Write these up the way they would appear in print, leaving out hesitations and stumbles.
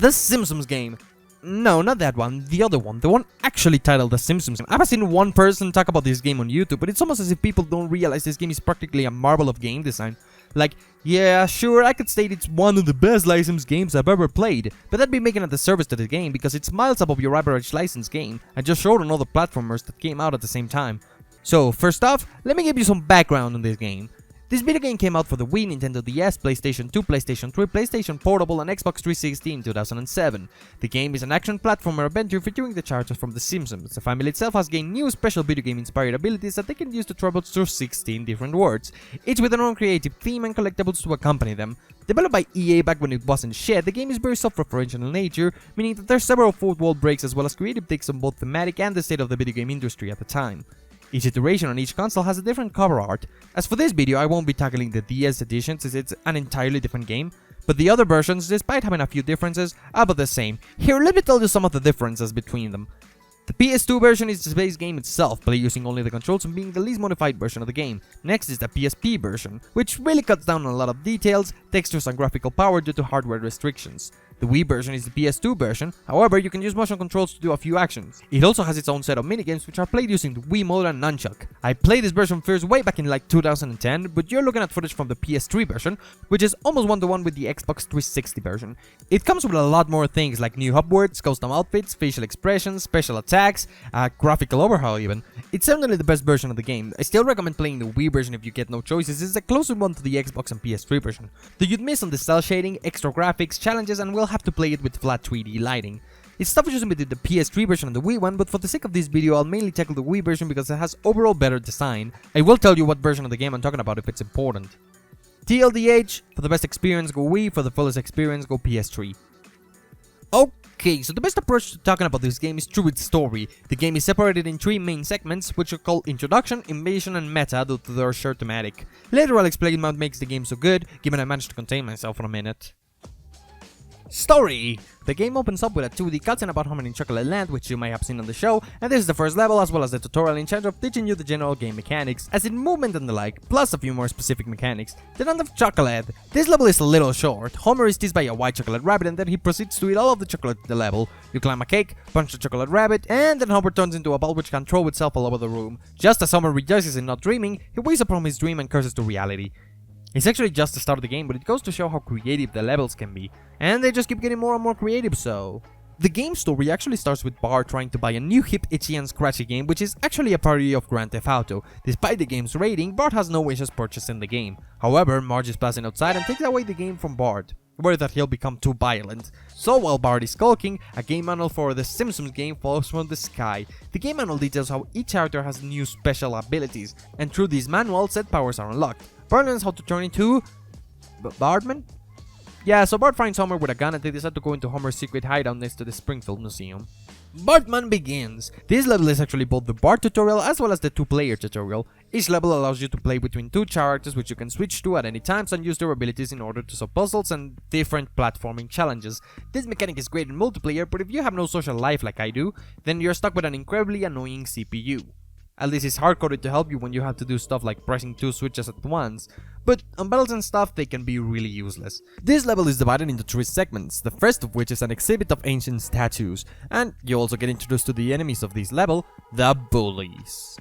The Simpsons Game. No, not that one, the other one, the one actually titled The Simpsons Game. I've seen one person talk about this game on YouTube, but it's almost as if people don't realize this game is practically a marvel of game design. Like, yeah, sure, I could state it's one of the best licensed games I've ever played, but that'd be making a disservice to the game because it's miles above your average licensed game, and just showed on other platformers that came out at the same time. So, first off, let me give you some background on this game. This video game came out for the Wii, Nintendo DS, PlayStation 2, PlayStation 3, PlayStation Portable, and Xbox 360 in 2007. The game is an action platformer adventure featuring the characters from The Simpsons. The family itself has gained new special video game inspired abilities that they can use to travel through 16 different worlds, each with their own creative theme and collectibles to accompany them. Developed by EA back when it wasn't shit, the game is very self-referential in nature, meaning that there's several fourth wall breaks as well as creative takes on both thematic and the state of the video game industry at the time. Each iteration on each console has a different cover art. As for this video, I won't be tackling the DS edition since it's an entirely different game, but the other versions, despite having a few differences, are about the same. Here, let me tell you some of the differences between them. The PS2 version is the base game itself, play using only the controls and being the least modified version of the game. Next is the PSP version, which really cuts down on a lot of details, textures and graphical power due to hardware restrictions. The Wii version is the PS2 version, however you can use motion controls to do a few actions. It also has its own set of minigames which are played using the Wii Mode and Nunchuck. I played this version first way back in like 2010, but you're looking at footage from the PS3 version, which is almost one-to-one with the Xbox 360 version. It comes with a lot more things like new hub words, custom outfits, facial expressions, special attacks, graphical overhaul even. It's certainly the best version of the game. I still recommend playing the Wii version if you get no choices, it's the closest one to the Xbox and PS3 version. Though you'd miss on the cell shading, extra graphics, challenges, and will have to play it with flat 3D lighting. It's tough choosing between the PS3 version and the Wii one, but for the sake of this video I'll mainly tackle the Wii version because it has overall better design. I will tell you what version of the game I'm talking about if it's important. TLDH, for the best experience go Wii, for the fullest experience go PS3. Okay, so the best approach to talking about this game is through its story. The game is separated in 3 main segments, which are called Introduction, Invasion, and Meta due to their shared thematic. Later I'll explain what makes the game so good, given I managed to contain myself for a minute. Story! The game opens up with a 2D cutscene about Homer in Chocolate Land, which you may have seen on the show, and this is the first level as well as the tutorial in charge of teaching you the general game mechanics, as in movement and the like, plus a few more specific mechanics. The Land of Chocolate. This level is a little short. Homer is teased by a white chocolate rabbit and then he proceeds to eat all of the chocolate in the level. You climb a cake, punch the chocolate rabbit, and then Homer turns into a ball which can throw itself all over the room. Just as Homer rejoices in not dreaming, he wakes up from his dream and curses to reality. It's actually just the start of the game, but it goes to show how creative the levels can be, and they just keep getting more and more creative, so... The game story actually starts with Bart trying to buy a new hip, itchy and scratchy game, which is actually a parody of Grand Theft Auto. Despite the game's rating, Bart has no wishes purchased in the game. However, Marge is passing outside and takes away the game from Bart, worried that he'll become too violent. So while Bart is skulking, a game manual for the Simpsons Game falls from the sky. The game manual details how each character has new special abilities, and through these manuals, set powers are unlocked. Bart learns how to turn into... Bartman? Yeah, so Bart finds Homer with a gun and they decide to go into Homer's secret hideout next to the Springfield Museum. Bartman begins! This level is actually both the Bart tutorial as well as the 2-player tutorial. Each level allows you to play between 2 characters which you can switch to at any time and use their abilities in order to solve puzzles and different platforming challenges. This mechanic is great in multiplayer, but if you have no social life like I do, then you're stuck with an incredibly annoying CPU. At least it's hard-coded to help you when you have to do stuff like pressing 2 switches at once, but on battles and stuff they can be really useless. This level is divided into 3 segments, the first of which is an exhibit of ancient statues, and you also get introduced to the enemies of this level, the bullies,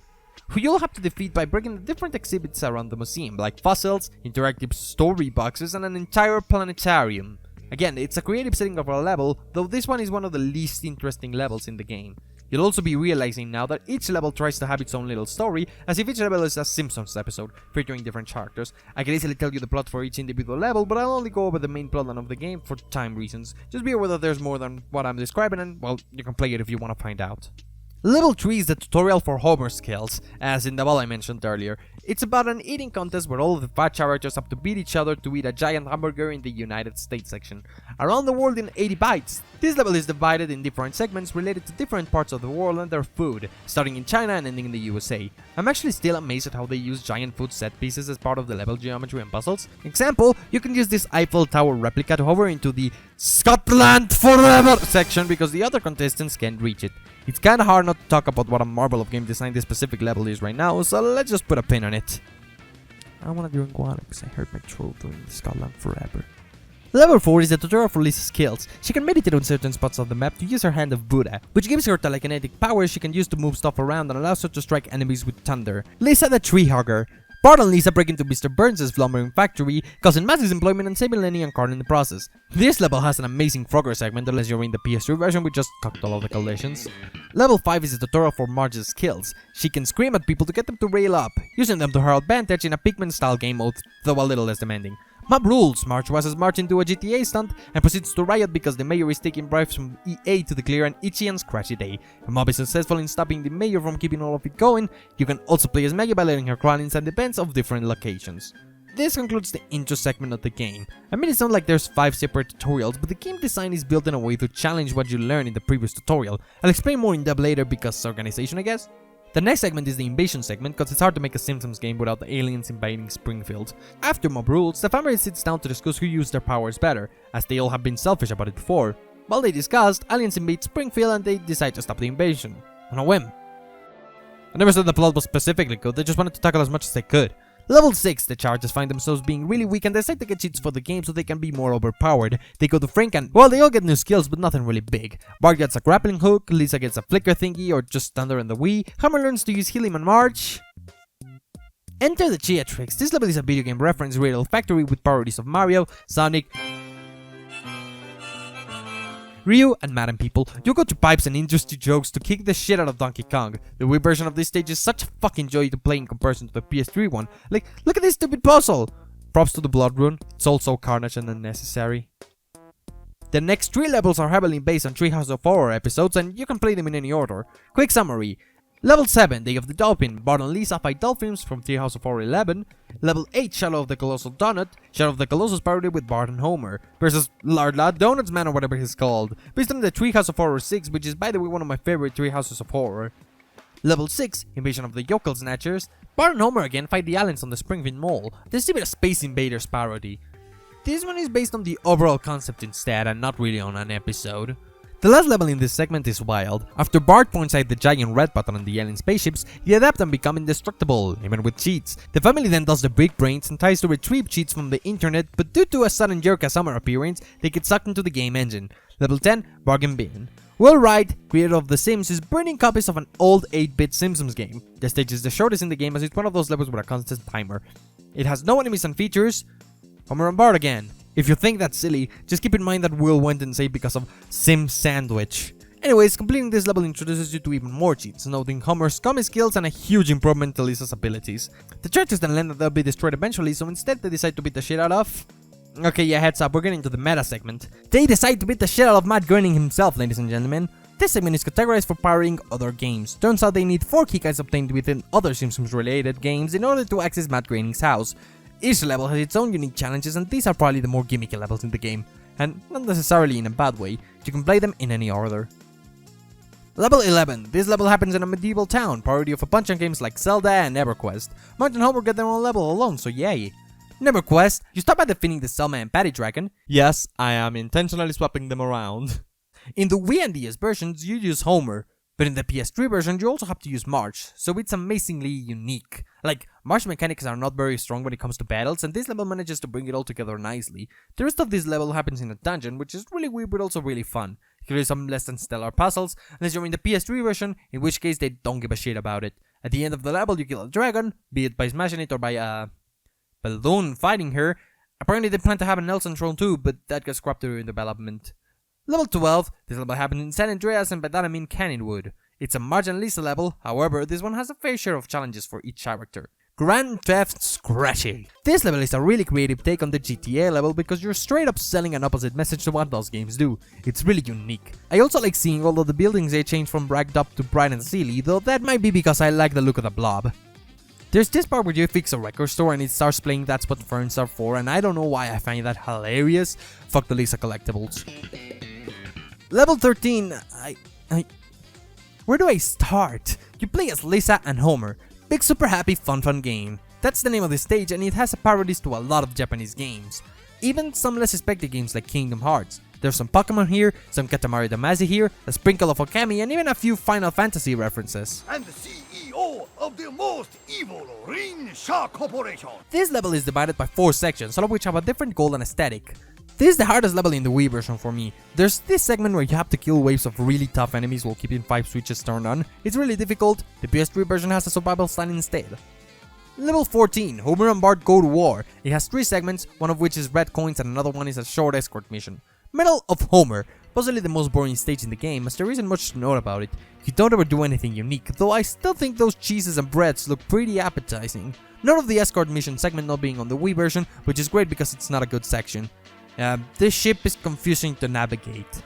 who you'll have to defeat by breaking the different exhibits around the museum, like fossils, interactive story boxes, and an entire planetarium. Again, it's a creative setting of a level, though this one is one of the least interesting levels in the game. You'll also be realizing now that each level tries to have its own little story, as if each level is a Simpsons episode, featuring different characters. I can easily tell you the plot for each individual level, but I'll only go over the main plotline of the game for time reasons. Just be aware that there's more than what I'm describing and, well, you can play it if you want to find out. Level 3 is the tutorial for Homer skills, as in the level I mentioned earlier. It's about an eating contest where all of the 5 characters have to beat each other to eat a giant hamburger in the United States section. Around the world in 80 bytes. This level is divided in different segments related to different parts of the world and their food, starting in China and ending in the USA. I'm actually still amazed at how they use giant food set pieces as part of the level geometry and puzzles. Example, you can use this Eiffel Tower replica to hover into the Scotland Forever section because the other contestants can't reach it. It's kinda hard not to talk about what a marvel of game design this specific level is right now, so let's just put a pin on it. I wanna drink water because I hurt my throat during the Scotland Forever. Level 4 is the tutorial for Lisa's skills. She can meditate on certain spots of the map to use her Hand of Buddha, which gives her telekinetic powers she can use to move stuff around and allows her to strike enemies with thunder. Lisa the Tree Hugger. Bart and Lisa break into Mr. Burns' lumbering factory, causing mass disemployment and saving Lenny and Carl in the process. This level has an amazing Frogger segment unless you're in the PS3 version with just cocktological collisions. Level 5 is a tutorial for Marge's skills. She can scream at people to get them to rail up, using them to her advantage in a Pikmin-style game mode, though a little less demanding. Mob rules. Marge rushes Marge into a GTA stunt and proceeds to riot because the mayor is taking bribes from EA to declare an itchy and scratchy day. If Mob is successful in stopping the mayor from keeping all of it going, you can also play as Maggie by letting her crawl inside the vents of different locations. This concludes the intro segment of the game. I mean, it sounds like there's 5 separate tutorials, but the game design is built in a way to challenge what you learned in the previous tutorial. I'll explain more in depth later because organization, I guess. The next segment is the invasion segment, because it's hard to make a Simpsons game without the aliens invading Springfield. After Mob rules, the family sits down to discuss who used their powers better, as they all have been selfish about it before. While they discussed, aliens invade Springfield and they decide to stop the invasion. On a whim. I never said the plot was specifically good, they just wanted to tackle as much as they could. Level 6, the characters find themselves being really weak and decide to get cheats for the game so they can be more overpowered. They go to Frank and, well, they all get new skills but nothing really big. Bart gets a grappling hook, Lisa gets a flicker thingy or just thunder and the Wii, Homer learns to use helium and Marge. Enter the Chia Tricks. This level is a video game reference riddle factory with parodies of Mario, Sonic, Ryu, and Madden people. You go to pipes and industry jokes to kick the shit out of Donkey Kong. The Wii version of this stage is such a fucking joy to play in comparison to the PS3 one. Like, look at this stupid puzzle! Props to the Blood Rune, it's also carnage and unnecessary. The next 3 levels are heavily based on Treehouse of Horror episodes and you can play them in any order. Quick summary. Level 7, Day of the Dolphin. Bart and Lisa fight dolphins from Treehouse of Horror 11. Level 8, Shadow of the Colossal Donut. Shadow of the Colossus parody with Bart and Homer. Versus Lardla Donuts Man or whatever he's called. Based on the Treehouse of Horror 6, which is by the way one of my favorite Treehouses of Horror. Level 6, Invasion of the Yokel Snatchers. Bart and Homer again fight the aliens on the Springfield Mall. This is a bit of Space Invaders parody. This one is based on the overall concept instead and not really on an episode. The last level in this segment is wild. After Bart points out the giant red button on the alien spaceships, they adapt and become indestructible, even with cheats. The family then does the big brains and tries to retrieve cheats from the internet, but due to a sudden Jerka Summer appearance, they get sucked into the game engine. Level 10, Bargain Bin. Will Wright, creator of The Sims, is burning copies of an old 8-bit Simpsons game. The stage is the shortest in the game as it's one of those levels with a constant timer. It has no enemies and features. Homer and Bart again. If you think that's silly, just keep in mind that Will went insane because of Sim Sandwich. Anyways, completing this level introduces you to even more cheats, noting Homer's scummy skills and a huge improvement to Lisa's abilities. The characters then learn that they'll be destroyed eventually, so instead they decide to beat the shit out of... Okay, yeah, heads up, we're getting to the meta segment. They decide to beat the shit out of Matt Groening himself, ladies and gentlemen. This segment is categorized for parodying other games. Turns out they need 4 keycards obtained within other Simpsons-related games in order to access Matt Groening's house. Each level has its own unique challenges and these are probably the more gimmicky levels in the game, and not necessarily in a bad way, you can play them in any order. Level 11. This level happens in a medieval town, parody of a bunch of games like Zelda and EverQuest. Marge and Homer get their own level alone, so yay. In EverQuest, you start by defeating the Selma and Patty Dragon. Yes, I am intentionally swapping them around. In the Wii and DS versions, you use Homer. But in the PS3 version, you also have to use Marge, so it's amazingly unique. Like, Marge mechanics are not very strong when it comes to battles, and this level manages to bring it all together nicely. The rest of this level happens in a dungeon, which is really weird but also really fun. Here are some less than stellar puzzles, unless you're in the PS3 version, in which case they don't give a shit about it. At the end of the level, you kill a dragon, be it by smashing it or by a balloon fighting her. Apparently they plan to have an Nelson throne too, but that got scrapped during development. Level 12, this level happens in San Andreas and by that I mean Canyonwood. It's a Marge and Lisa level, however, this one has a fair share of challenges for each character. Grand Theft Scratchy. This level is a really creative take on the GTA level because you're straight up selling an opposite message to what those games do. It's really unique. I also like seeing all of the buildings they change from ragged up to bright and silly, though that might be because I like the look of the blob. There's this part where you fix a record store and it starts playing That's What Ferns Are For, and I don't know why I find that hilarious. Fuck the Lisa collectibles. Level 13, where do I start? You play as Lisa and Homer. Big super happy fun game. That's the name of the stage and it has parodies to a lot of Japanese games. Even some less expected games like Kingdom Hearts. There's some Pokemon here, some Katamari Damacy here, a sprinkle of Okami and even a few Final Fantasy references. And the CEO of the most evil Rin Sha Corporation. This level is divided by 4 sections, all of which have a different goal and aesthetic. This is the hardest level in the Wii version for me. There's this segment where you have to kill waves of really tough enemies while keeping 5 switches turned on. It's really difficult. The PS3 version has a survival style instead. Level 14, Homer and Bart Go to War. It has 3 segments, one of which is red coins and another one is a short escort mission. Medal of Homer, possibly the most boring stage in the game as there isn't much to note about it. You don't ever do anything unique, though I still think those cheeses and breads look pretty appetizing. Note of the escort mission segment not being on the Wii version, which is great because it's not a good section. This ship is confusing to navigate.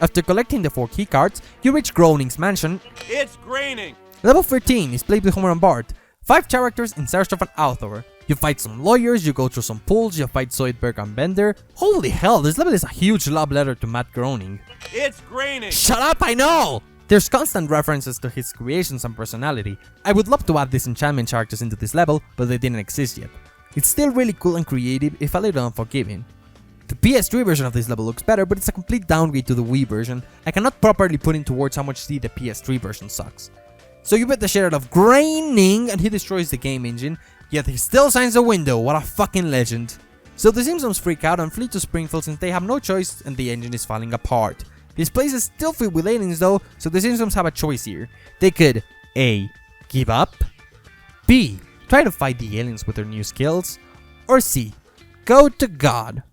After collecting the 4 keycards, you reach Groening's mansion. It's graining. Level 13 is played with Homer and Bart. 5 characters in search of an author. You fight some lawyers, you go through some pools, you fight Zoidberg and Bender. Holy hell, this level is a huge love letter to Matt Groening. It's graining. Shut up, I know! There's constant references to his creations and personality. I would love to add disenchantment characters into this level, but they didn't exist yet. It's still really cool and creative, if a little unforgiving. The PS3 version of this level looks better, but it's a complete downgrade to the Wii version. I cannot properly put into words how much the PS3 version sucks. So you bet the shit out of Groening and he destroys the game engine, yet he still signs a window. What a fucking legend. So the Simpsons freak out and flee to Springfield since they have no choice and the engine is falling apart. This place is still filled with aliens though, so the Simpsons have a choice here. They could A. Give up, B. Try to fight the aliens with their new skills, or C. Go to God.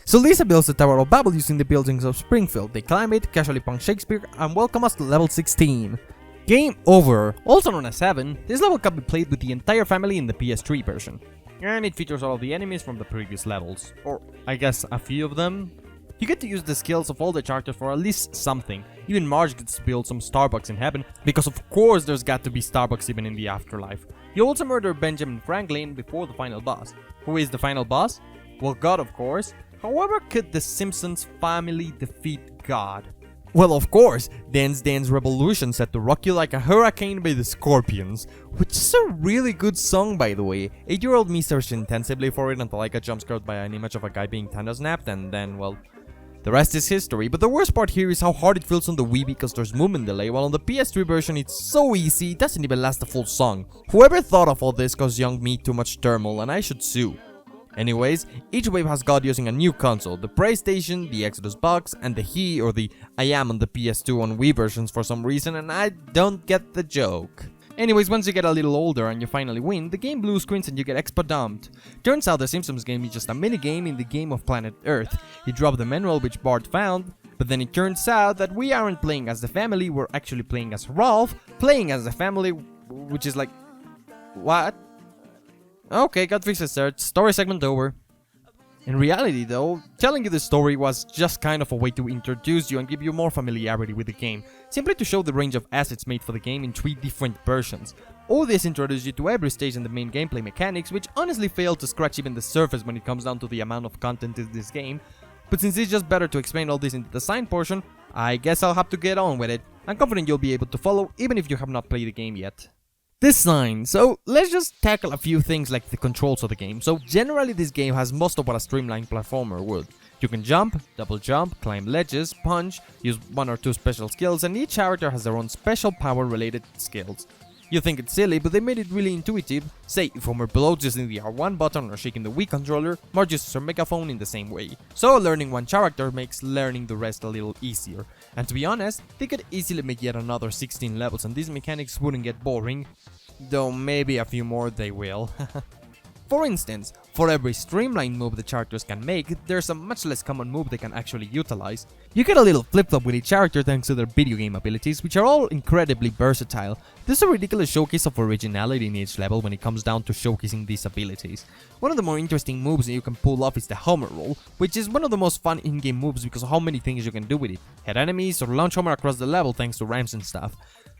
So Lisa builds the Tower of Babel using the buildings of Springfield. They climb it, casually punk Shakespeare, and welcome us to level 16. Game over. Also known as 7, this level can be played with the entire family in the PS3 version. And it features all of the enemies from the previous levels. Or, I guess, a few of them. You get to use the skills of all the characters for at least something. Even Marge gets to build some Starbucks in heaven, because of course there's got to be Starbucks even in the afterlife. You also murder Benjamin Franklin before the final boss. Who is the final boss? Well, God of course. However, could the Simpsons family defeat God? Well, of course, Dance Dance Revolution set to rock you like a hurricane by the Scorpions, which is a really good song by the way. 8-year-old me searched intensively for it until I got jumpscared by an image of a guy being Thanos-napped and then, well, the rest is history. But the worst part here is how hard it feels on the Wii because there's movement delay, while on the PS3 version it's so easy it doesn't even last the full song. Whoever thought of all this caused young me too much turmoil and I should sue. Anyways, each wave has God using a new console, the PlayStation, the Exodus box, and the He or the I Am on the PS2 on Wii versions for some reason, and I don't get the joke. Anyways, once you get a little older and you finally win, the game blue screens and you get expo dumped. Turns out the Simpsons game is just a minigame in the game of Planet Earth. You drop the manual which Bart found, but then it turns out that we aren't playing as the family, we're actually playing as Ralph, playing as the family, which is like... What? Okay, got fixed search, story segment over. In reality though, telling you the story was just kind of a way to introduce you and give you more familiarity with the game, simply to show the range of assets made for the game in 3 different versions. All this introduced you to every stage and the main gameplay mechanics, which honestly failed to scratch even the surface when it comes down to the amount of content in this game. But since it's just better to explain all this in the design portion, I guess I'll have to get on with it. I'm confident you'll be able to follow even if you have not played the game yet. Design. So let's just tackle a few things like the controls of the game. So generally this game has most of what a streamlined platformer would. You can jump, double jump, climb ledges, punch, use 1 or 2 special skills, and each character has their own special power related skills. You think it's silly, but they made it really intuitive. Say, if Homer blows using the R1 button or shaking the Wii controller, Marge uses her megaphone in the same way. So learning one character makes learning the rest a little easier. And to be honest, they could easily make yet another 16 levels and these mechanics wouldn't get boring. Though maybe a few more they will. For instance, for every streamlined move the characters can make, there's a much less common move they can actually utilize. You get a little flip-flop with each character thanks to their video game abilities, which are all incredibly versatile. There's a ridiculous showcase of originality in each level when it comes down to showcasing these abilities. One of the more interesting moves that you can pull off is the Homer roll, which is one of the most fun in-game moves because of how many things you can do with it. Hit enemies or launch Homer across the level thanks to rhymes and stuff.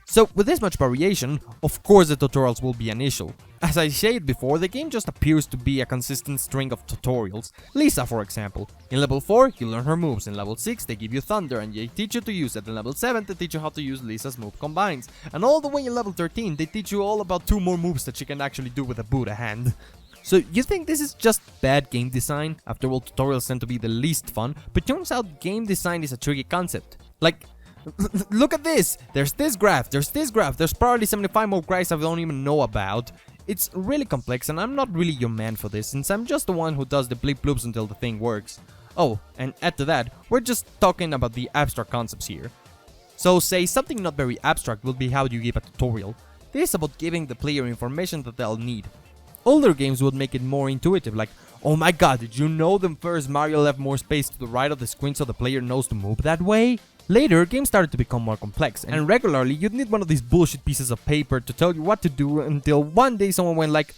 So, with this much variation, of course the tutorials will be an issue. As I said before, the game just appears to be a consistent string of tutorials. Lisa, for example. In level 4, you learn her moves. In level 6, they give you Thunder and they teach you to use it. In level 7, they teach you how to use Lisa's move combines. And all the way in level 13, they teach you all about 2 more moves that she can actually do with a Buddha hand. So you think this is just bad game design? After all, tutorials tend to be the least fun, but turns out game design is a tricky concept. Like, look at this! There's this graph, there's probably 75 more graphs I don't even know about. It's really complex and I'm not really your man for this, since I'm just the one who does the blip bloops until the thing works. Oh, and add to that, we're just talking about the abstract concepts here. So say something not very abstract will be how you give a tutorial. This is about giving the player information that they'll need. Older games would make it more intuitive, like, oh my god, did you know the first Mario left more space to the right of the screen so the player knows to move that way? Later, games started to become more complex, and regularly you'd need one of these bullshit pieces of paper to tell you what to do, until one day someone went like,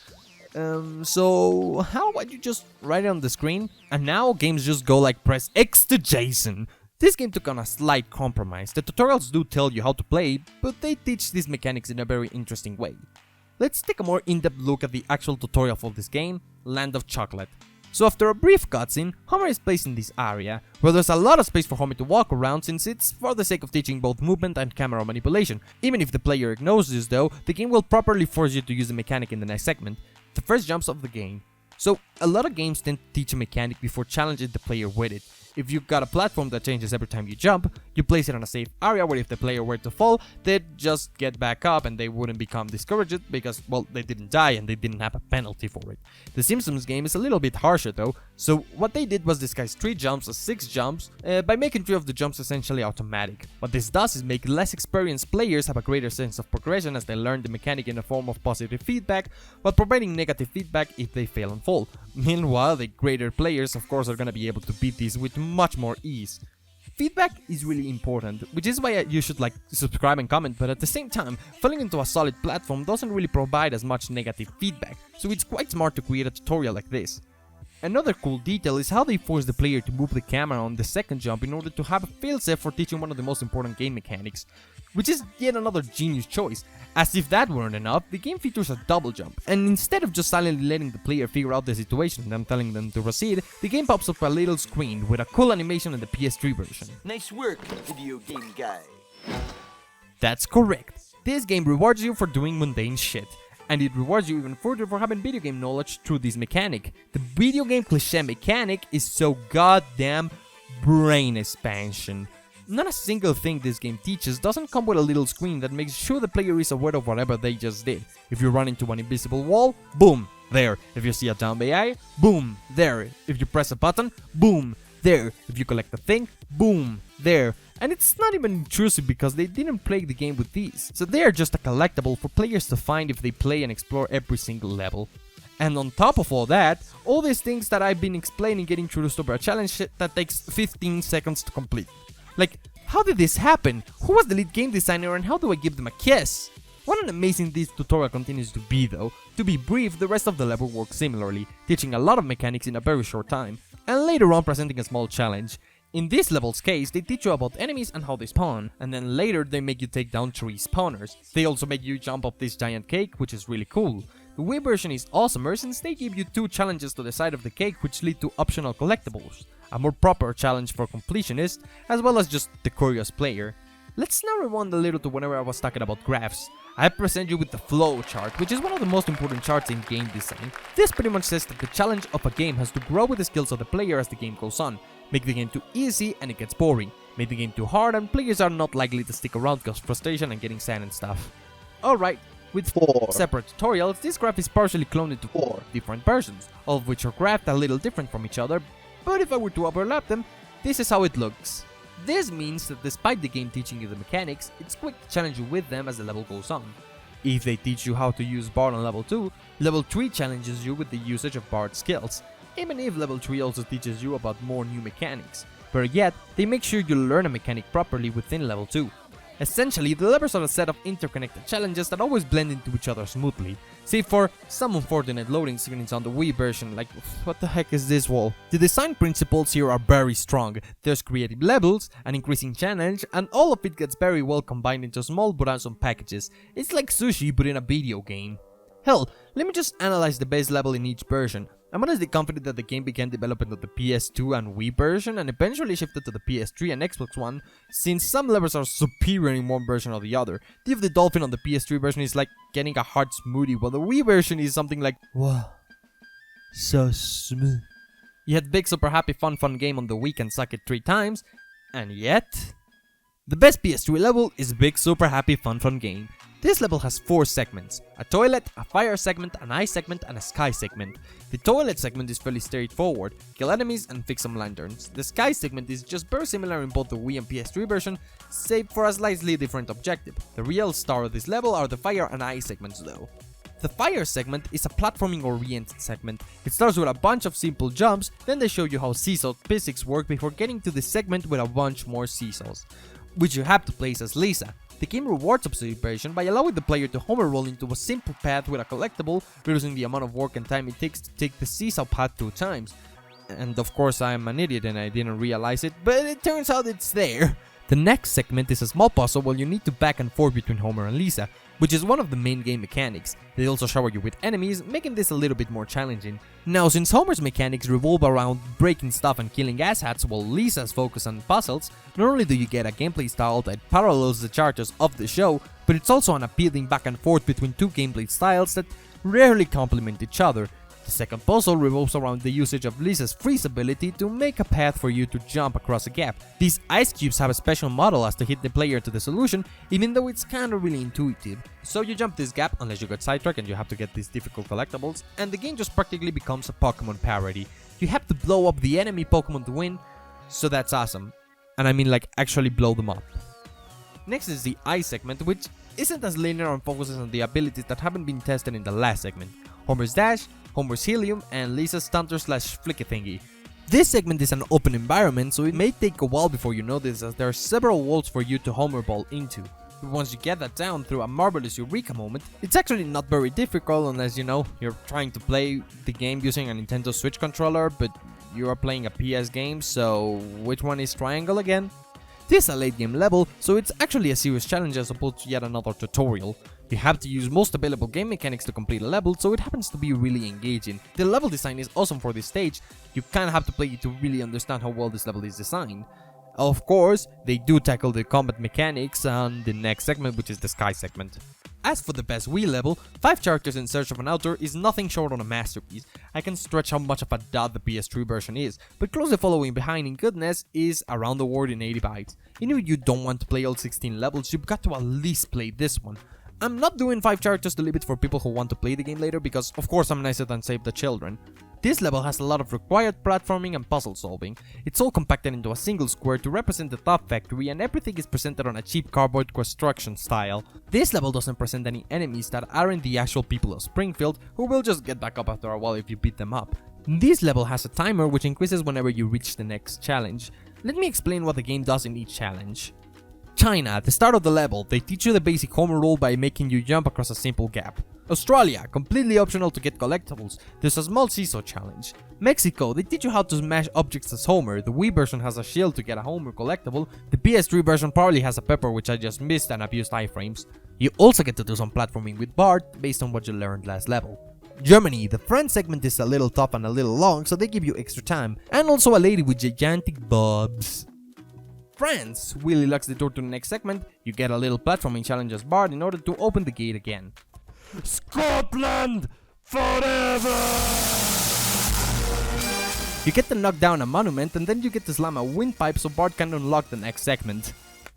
so how about you just write it on the screen? And now games just go like press X to Jason. This game took on a slight compromise. The tutorials do tell you how to play, but they teach these mechanics in a very interesting way. Let's take a more in-depth look at the actual tutorial for this game, Land of Chocolate. So after a brief cutscene, Homer is placed in this area, where there's a lot of space for Homer to walk around since it's for the sake of teaching both movement and camera manipulation. Even if the player ignores this though, the game will properly force you to use the mechanic in the next segment, the first jumps of the game. So a lot of games tend to teach a mechanic before challenging the player with it. If you've got a platform that changes every time you jump, you place it on a safe area where if the player were to fall, they'd just get back up and they wouldn't become discouraged because, well, they didn't die and they didn't have a penalty for it. The Simpsons game is a little bit harsher though, so what they did was disguise 3 jumps as 6 jumps by making 3 of the jumps essentially automatic. What this does is make less experienced players have a greater sense of progression as they learn the mechanic in the form of positive feedback, while providing negative feedback if they fail and fall. Meanwhile, the greater players of course are gonna be able to beat these with much more ease. Feedback is really important, which is why you should like, subscribe and comment, but at the same time, falling into a solid platform doesn't really provide as much negative feedback, so it's quite smart to create a tutorial like this. Another cool detail is how they force the player to move the camera on the second jump in order to have a failsafe for teaching one of the most important game mechanics, which is yet another genius choice. As if that weren't enough, the game features a double jump, and instead of just silently letting the player figure out the situation and then telling them to proceed, the game pops up a little screen with a cool animation in the PS3 version. Nice work, video game guy. That's correct. This game rewards you for doing mundane shit. And it rewards you even further for having video game knowledge through this mechanic. The video game cliché mechanic is so goddamn brain expansion. Not a single thing this game teaches doesn't come with a little screen that makes sure the player is aware of whatever they just did. If you run into an invisible wall, boom, there. If you see a dumb AI, boom, there. If you press a button, boom, there. If you collect a thing, boom, there. And it's not even intrusive because they didn't play the game with these, so they are just a collectible for players to find if they play and explore every single level. And on top of all that, all these things that I've been explaining get introduced over a challenge that takes 15 seconds to complete. Like, how did this happen? Who was the lead game designer and how do I give them a kiss? What an amazing this tutorial continues to be though. To be brief, the rest of the level works similarly, teaching a lot of mechanics in a very short time, and later on presenting a small challenge. In this level's case, they teach you about enemies and how they spawn, and then later they make you take down 3 spawners. They also make you jump up this giant cake, which is really cool. The Wii version is awesomer since they give you 2 challenges to the side of the cake which lead to optional collectibles, a more proper challenge for completionists, as well as just the curious player. Let's now rewind a little to whenever I was talking about graphs. I present you with the flow chart, which is one of the most important charts in game design. This pretty much says that the challenge of a game has to grow with the skills of the player as the game goes on. Make the game too easy and it gets boring. Make the game too hard and players are not likely to stick around because of frustration and getting sad and stuff. Alright, with 4 separate tutorials, this graph is partially cloned into 4 different versions, all of which are graphed a little different from each other, but if I were to overlap them, this is how it looks. This means that despite the game teaching you the mechanics, it's quick to challenge you with them as the level goes on. If they teach you how to use Bard on level 2, level 3 challenges you with the usage of Bard skills, even if level 3 also teaches you about more new mechanics. Better yet, they make sure you learn a mechanic properly within level 2. Essentially, the levels are a set of interconnected challenges that always blend into each other smoothly, save for some unfortunate loading screens on the Wii version, like, what the heck is this wall? The design principles here are very strong. There's creative levels, an increasing challenge, and all of it gets very well combined into small but awesome packages. It's like sushi but in a video game. Hell, let me just analyze the base level in each version. I'm honestly confident that the game began development of the PS2 and Wii version and eventually shifted to the PS3 and Xbox One, since some levels are superior in one version or the other. The of the Dolphin on the PS3 version is like getting a hard smoothie, while the Wii version is something like, wow, so smooth. Yet Big Super Happy Fun Game on the Wii can suck it 3 times, and yet... The best PS3 level is Big Super Happy Fun Game. This level has 4 segments: a toilet, a fire segment, an ice segment, and a sky segment. The toilet segment is fairly straightforward: kill enemies and fix some lanterns. The sky segment is just very similar in both the Wii and PS3 version, save for a slightly different objective. The real star of this level are the fire and ice segments though. The fire segment is a platforming oriented segment. It starts with a bunch of simple jumps, then they show you how seesaw physics work before getting to the segment with a bunch more seesaws, which you have to place as Lisa. The game rewards observation by allowing the player to homer roll into a simple path with a collectible, reducing the amount of work and time it takes to take the seesaw path 2 times. And of course I'm an idiot and I didn't realize it, but it turns out it's there. The next segment is a small puzzle where you need to back and forth between Homer and Lisa, which is one of the main game mechanics. They also shower you with enemies, making this a little bit more challenging. Now, since Homer's mechanics revolve around breaking stuff and killing asshats while Lisa's focus on puzzles, not only do you get a gameplay style that parallels the characters of the show, but it's also an appealing back and forth between 2 gameplay styles that rarely complement each other. The second puzzle revolves around the usage of Lisa's freeze ability to make a path for you to jump across a gap. These ice cubes have a special model as to hit the player to the solution, even though it's kinda really intuitive. So you jump this gap unless you got sidetracked and you have to get these difficult collectibles, and the game just practically becomes a Pokemon parody. You have to blow up the enemy Pokemon to win, so that's awesome. And I mean like actually blow them up. Next is the ice segment, which isn't as linear and focuses on the abilities that haven't been tested in the last segment: Homer's dash, Homer's helium, and Lisa's stunter/flicky thingy. This segment is an open environment, so it may take a while before you notice, as there are several walls for you to homer ball into. But once you get that down through a marvelous eureka moment, it's actually not very difficult unless, you know, you're trying to play the game using a Nintendo Switch controller, but you are playing a PS game, so which one is triangle again? This is a late game level, so it's actually a serious challenge as opposed to yet another tutorial. You have to use most available game mechanics to complete a level, so it happens to be really engaging. The level design is awesome for this stage. You kinda have to play it to really understand how well this level is designed. Of course, they do tackle the combat mechanics on the next segment, which is the sky segment. As for the best Wii level, 5 characters in search of an author is nothing short of a masterpiece. I can stretch how much of a dud the PS3 version is, but closely following behind in goodness is Around the World in 80 bytes. Even if you don't want to play all 16 levels, you've got to at least play this one. I'm not doing 5 characters to leave it for people who want to play the game later because of course I'm nicer than Save the Children. This level has a lot of required platforming and puzzle solving. It's all compacted into a single square to represent the Thought Factory, and everything is presented on a cheap cardboard construction style. This level doesn't present any enemies that aren't the actual people of Springfield, who will just get back up after a while if you beat them up. This level has a timer which increases whenever you reach the next challenge. Let me explain what the game does in each challenge. China, at the start of the level, they teach you the basic homer roll by making you jump across a simple gap. Australia, completely optional to get collectibles, there's a small seesaw challenge. Mexico, they teach you how to smash objects as Homer, the Wii version has a shield to get a Homer collectible, the PS3 version probably has a pepper which I just missed and abused iframes. You also get to do some platforming with Bart based on what you learned last level. Germany, the front segment is a little tough and a little long, so they give you extra time, and also a lady with gigantic bobs. France, Willy locks the door to the next segment, you get a little platforming challenge as Bart in order to open the gate again. Scotland forever! You get to knock down a monument and then you get to slam a windpipe so Bart can unlock the next segment.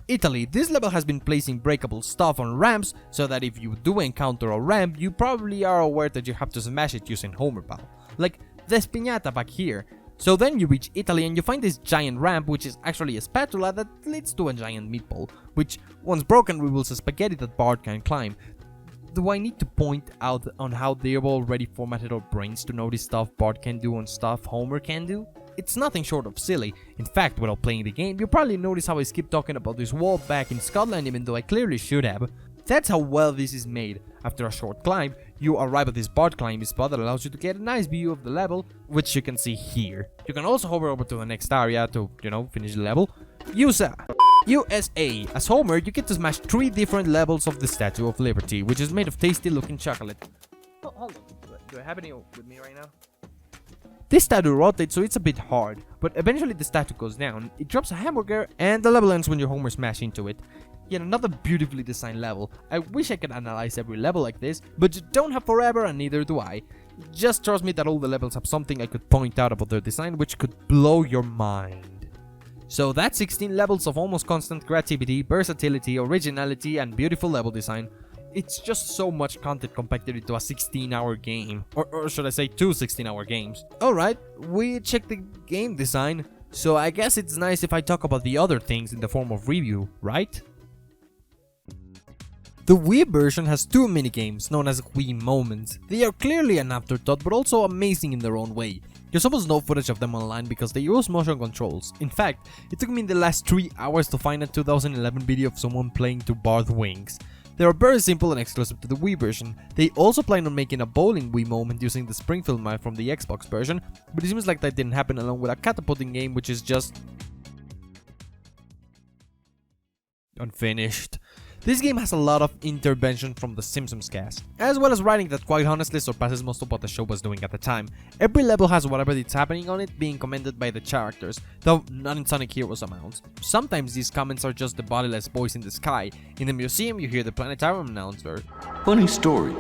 Italy, this level has been placing breakable stuff on ramps so that if you do encounter a ramp, you probably are aware that you have to smash it using Homer Ball. Like this piñata back here. So then you reach Italy and you find this giant ramp, which is actually a spatula that leads to a giant meatball, which once broken reveals a spaghetti that Bart can climb. Do I need to point out on how they've already formatted our brains to notice stuff Bart can do and stuff Homer can do? It's nothing short of silly. In fact, without playing the game, you probably notice how I skip talking about this wall back in Scotland even though I clearly should have. That's how well this is made. After a short climb, you arrive at this Bart climbing spot that allows you to get a nice view of the level, which you can see here. You can also hover over to the next area to, finish the level. USA, as Homer, you get to smash 3 different levels of the Statue of Liberty, which is made of tasty looking chocolate. Oh, hold on, do I have any with me right now? This statue rotates, so it's a bit hard, but eventually the statue goes down, it drops a hamburger, and the level ends when your Homer smash into it. Yet another beautifully designed level. I wish I could analyze every level like this, but you don't have forever and neither do I. Just trust me that all the levels have something I could point out about their design which could blow your mind. So that's 16 levels of almost constant creativity, versatility, originality, and beautiful level design. it's just so much content compacted into a 16-hour game. Or should I say 2 16-hour games. Alright, we checked the game design, so I guess it's nice if I talk about the other things in the form of review, right? The Wii version has 2 minigames known as Wii Moments. They are clearly an afterthought but also amazing in their own way. There's almost no footage of them online because they use motion controls. In fact, it took me the last 3 hours to find a 2011 video of someone playing to Barth Wings. They are very simple and exclusive to the Wii version. They also plan on making a bowling Wii moment using the Springfield map from the Xbox version, but it seems like that didn't happen along with a catapulting game which is just unfinished. This game has a lot of intervention from the Simpsons cast, as well as writing that quite honestly surpasses most of what the show was doing at the time. Every level has whatever is happening on it being commented by the characters, though not in Sonic Heroes amounts. Sometimes these comments are just the bodiless voice in the sky. In the museum you hear the planetarium announcer. Funny story.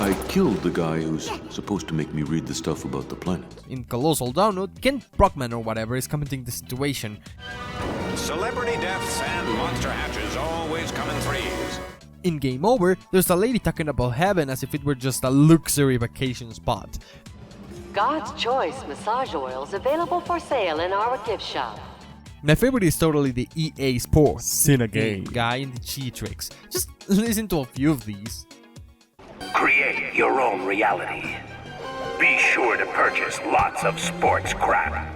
I killed the guy who's supposed to make me read the stuff about the planet. In Colossal Download, Kent Brockman or whatever is commenting the situation. Celebrity deaths and monster hatches always come in threes. In Game Over, there's a lady talking about heaven as if it were just a luxury vacation spot. God's Choice massage oils available for sale in our gift shop. My favorite is totally the EA Sports Game guy in the cheat tricks. Just listen to a few of these. Create your own reality. Be sure to purchase lots of sports crap.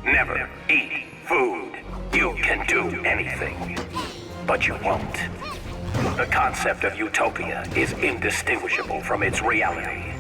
Never eat food. You can do anything, but you won't. The concept of utopia is indistinguishable from its reality.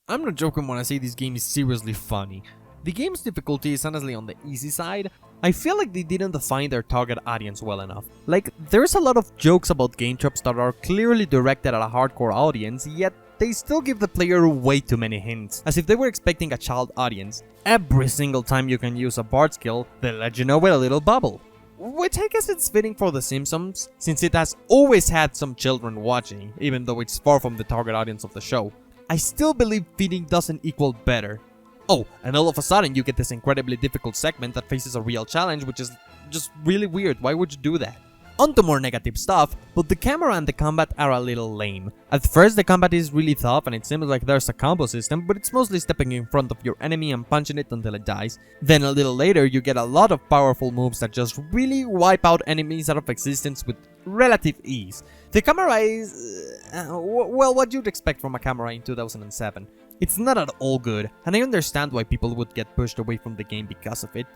I'm not joking when I say this game is seriously funny. The game's difficulty is honestly on the easy side. I feel like they didn't define their target audience well enough. Like, there's a lot of jokes about game tropes that are clearly directed at a hardcore audience, yet they still give the player way too many hints, as if they were expecting a child audience. Every single time you can use a bard skill, they let you know with a little bubble. Which I guess it's fitting for The Simpsons, since it has always had some children watching, even though it's far from the target audience of the show. I still believe feeding doesn't equal better. Oh, and all of a sudden you get this incredibly difficult segment that faces a real challenge, which is just really weird. Why would you do that? On to more negative stuff, but the camera and the combat are a little lame. At first the combat is really tough and it seems like there's a combo system, but it's mostly stepping in front of your enemy and punching it until it dies. Then a little later you get a lot of powerful moves that just really wipe out enemies out of existence with relative ease. The camera is... well, what you'd expect from a camera in 2007. It's not at all good, and I understand why people would get pushed away from the game because of it.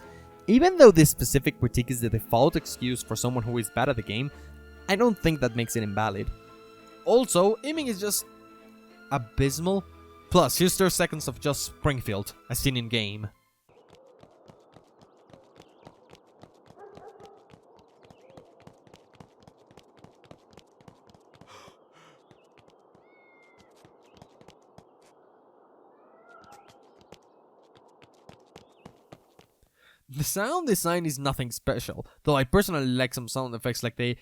Even though this specific critique is the default excuse for someone who is bad at the game, I don't think that makes it invalid. Also, aiming is just abysmal. Plus, here's 30 seconds of just Springfield, as seen in game. The sound design is nothing special, though I personally like some sound effects like they...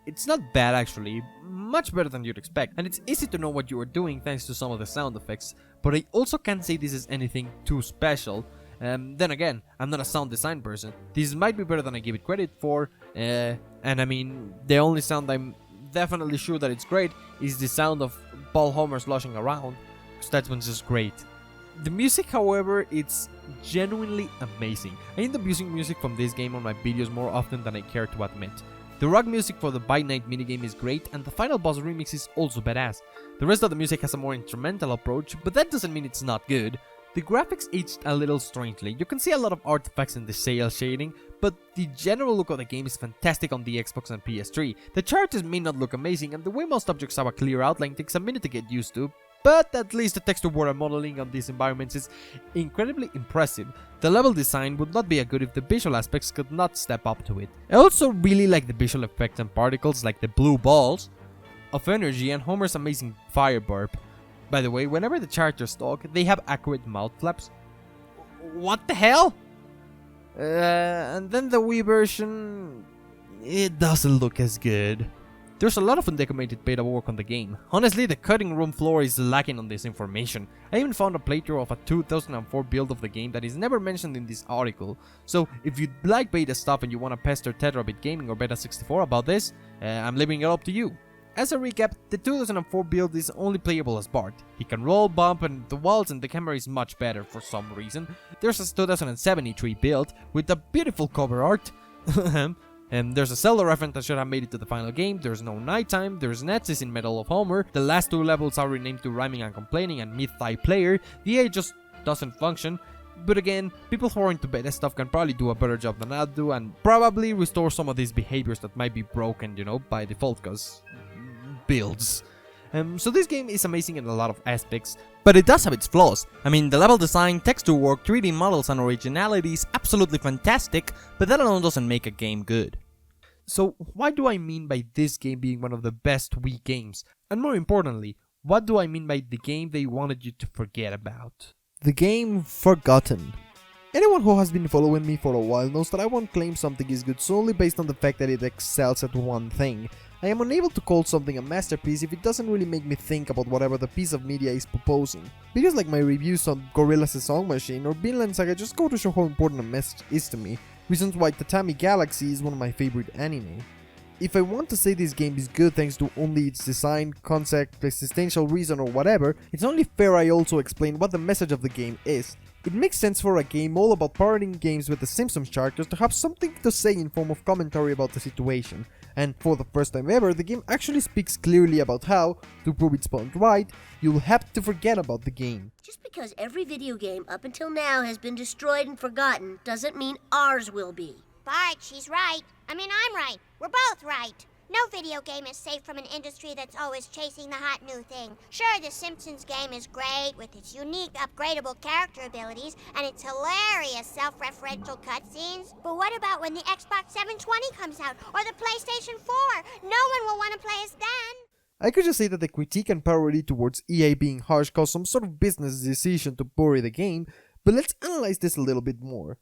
It's not bad actually, much better than you'd expect, and it's easy to know what you are doing thanks to some of the sound effects, but I also can't say this is anything too special. Then again, I'm not a sound design person. This might be better than I give it credit for, and I mean, the only sound I'm definitely sure that it's great is the sound of Paul Homer sloshing around, because that one's just great. The music, however, it's genuinely amazing. I end up using music from this game on my videos more often than I care to admit. The rock music for the By Night minigame is great, and the final boss remix is also badass. The rest of the music has a more instrumental approach, but that doesn't mean it's not good. The graphics aged a little strangely. You can see a lot of artifacts in the sail shading, but the general look of the game is fantastic on the Xbox and PS3. The characters may not look amazing, and the way most objects have a clear outline takes a minute to get used to, but at least the texture water modeling on these environments is incredibly impressive. The level design would not be as good if the visual aspects could not step up to it. I also really like the visual effects and particles like the blue balls of energy and Homer's amazing fire burp. By the way, whenever the characters talk, they have accurate mouth flaps. What the hell? And then the Wii version, it doesn't look as good. There's a lot of undocumented beta work on the game. Honestly, the cutting room floor is lacking on this information. I even found a playthrough of a 2004 build of the game that is never mentioned in this article. So if you like beta stuff and you wanna pester Tetrabit Gaming or Beta64 about this, I'm leaving it up to you. As a recap, the 2004 build is only playable as Bart. He can roll, bump, and the walls and the camera is much better for some reason. There's a 2007 E3 build with a beautiful cover art. And there's a Zelda reference that should have made it to the final game. There's no nighttime, there's Nazis in Medal of Homer, the last 2 levels are renamed to Rhyming and Complaining and Myth-Thigh Player, the AI just doesn't function, but again, people who are into beta stuff can probably do a better job than I do and probably restore some of these behaviors that might be broken, you know, by default, cause builds. So this game is amazing in a lot of aspects, but it does have its flaws. I mean, the level design, texture work, 3D models and originality is absolutely fantastic, but that alone doesn't make a game good. So what do I mean by this game being one of the best Wii games? And more importantly, what do I mean by the game they wanted you to forget about? The game Forgotten. Anyone who has been following me for a while knows that I won't claim something is good solely based on the fact that it excels at one thing. I am unable to call something a masterpiece if it doesn't really make me think about whatever the piece of media is proposing. Videos like my reviews on Gorillaz' Song Machine or Vinland Saga just go to show how important a message is to me, reasons why Tatami Galaxy is one of my favorite anime. If I want to say this game is good thanks to only its design, concept, existential reason or whatever, it's only fair I also explain what the message of the game is. It makes sense for a game all about parroting games with the Simpsons characters to have something to say in form of commentary about the situation, and for the first time ever, the game actually speaks clearly about how, to prove its point right, you'll have to forget about the game. Just because every video game up until now has been destroyed and forgotten doesn't mean ours will be. Bart, she's right. I mean, I'm right. We're both right. No video game is safe from an industry that's always chasing the hot new thing. Sure, the Simpsons game is great with its unique upgradable character abilities and its hilarious self-referential cutscenes. But what about when the Xbox 720 comes out or the PlayStation 4? No one will want to play as then. I could just say that the critique and parody towards EA being harsh caused some sort of business decision to bury the game, but let's analyze this a little bit more.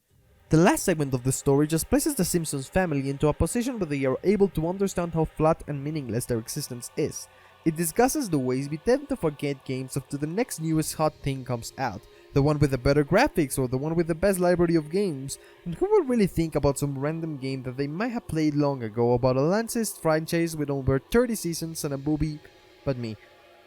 The last segment of the story just places the Simpsons family into a position where they are able to understand how flat and meaningless their existence is. It discusses the ways we tend to forget games up to the next newest hot thing comes out, the one with the better graphics or the one with the best library of games, and who will really think about some random game that they might have played long ago about a licensed franchise with over 30 seasons and a movie but me.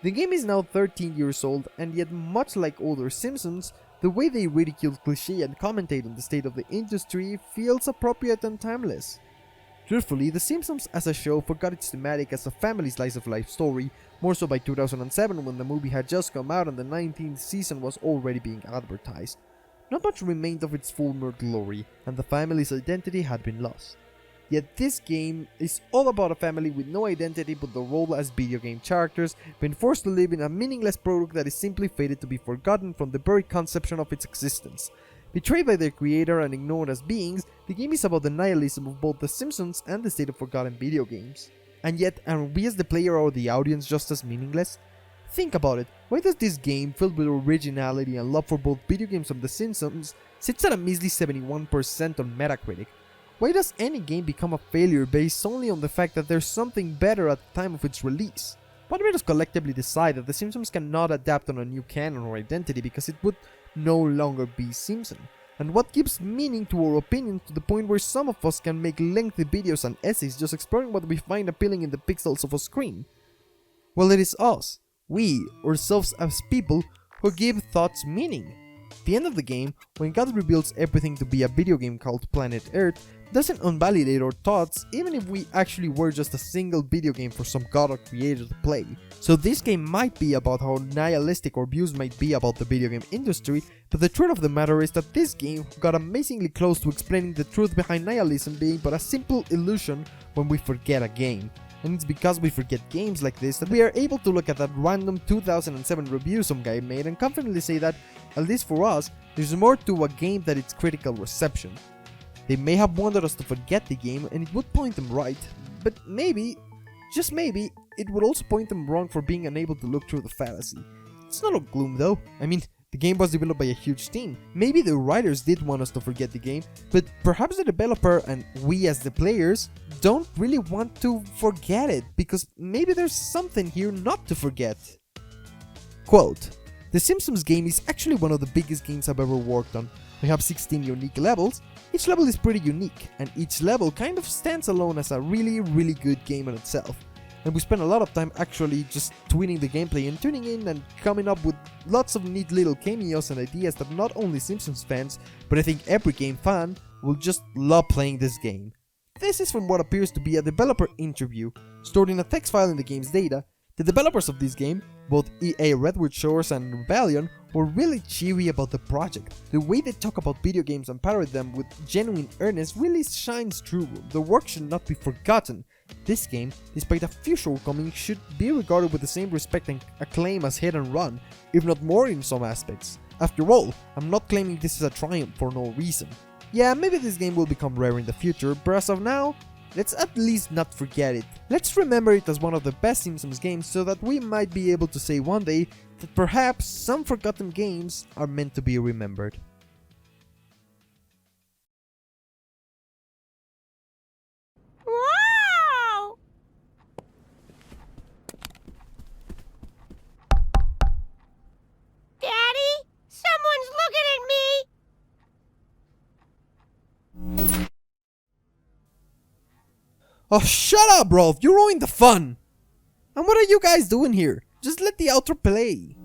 The game is now 13 years old, and yet much like older Simpsons, the way they ridicule cliché and commentate on the state of the industry feels appropriate and timeless. Truthfully, The Simpsons as a show forgot its thematic as a family slice-of-life story, more so by 2007 when the movie had just come out and the 19th season was already being advertised. Not much remained of its former glory, and the family's identity had been lost. Yet this game is all about a family with no identity but the role as video game characters, being forced to live in a meaningless product that is simply fated to be forgotten from the very conception of its existence. Betrayed by their creator and ignored as beings, the game is about the nihilism of both The Simpsons and the state of forgotten video games. And yet, are we as the player or the audience just as meaningless? Think about it, why does this game, filled with originality and love for both video games and The Simpsons, sits at a measly 71% on Metacritic? Why does any game become a failure based solely on the fact that there's something better at the time of its release? What made us collectively decide that The Simpsons cannot adapt on a new canon or identity because it would no longer be Simpson? And what gives meaning to our opinions to the point where some of us can make lengthy videos and essays just exploring what we find appealing in the pixels of a screen? Well, it is us, we, ourselves as people, who give thoughts meaning. The end of the game, when God reveals everything to be a video game called Planet Earth, doesn't invalidate our thoughts even if we actually were just a single video game for some god or creator to play. So this game might be about how nihilistic our views might be about the video game industry, but the truth of the matter is that this game got amazingly close to explaining the truth behind nihilism being but a simple illusion when we forget a game. And it's because we forget games like this that we are able to look at that random 2007 review some guy made and confidently say that, at least for us, there's more to a game than its critical reception. They may have wanted us to forget the game and it would point them right, but maybe, just maybe, it would also point them wrong for being unable to look through the fallacy. It's not all gloom though. I mean, The game was developed by a huge team. Maybe the writers did want us to forget the game, but perhaps the developer and we as the players don't really want to forget it, because maybe there's something here not to forget. Quote, "The Simpsons game is actually one of the biggest games I've ever worked on. We have 16 unique levels. Each level is pretty unique, and each level kind of stands alone as a really good game in itself. And we spent a lot of time actually just tweaking the gameplay and tuning in and coming up with lots of neat little cameos and ideas that not only Simpsons fans, but I think every game fan will just love playing this game." This is from what appears to be a developer interview, stored in a text file in the game's data. The developers of this game, both EA Redwood Shores and Rebellion, were really cheery about the project. The way they talk about video games and parrot them with genuine earnest really shines through. The work should not be forgotten. This game, despite a few shortcomings, should be regarded with the same respect and acclaim as Hit and Run, if not more in some aspects. After all, I'm not claiming this is a triumph for no reason. Yeah, maybe this game will become rare in the future, but as of now, let's at least not forget it. Let's remember it as one of the best Simpsons games so that we might be able to say one day that perhaps some forgotten games are meant to be remembered. Wow! Daddy, someone's looking at me! Oh, shut up, bro! You ruined the fun! And what are you guys doing here? Just let the outro play.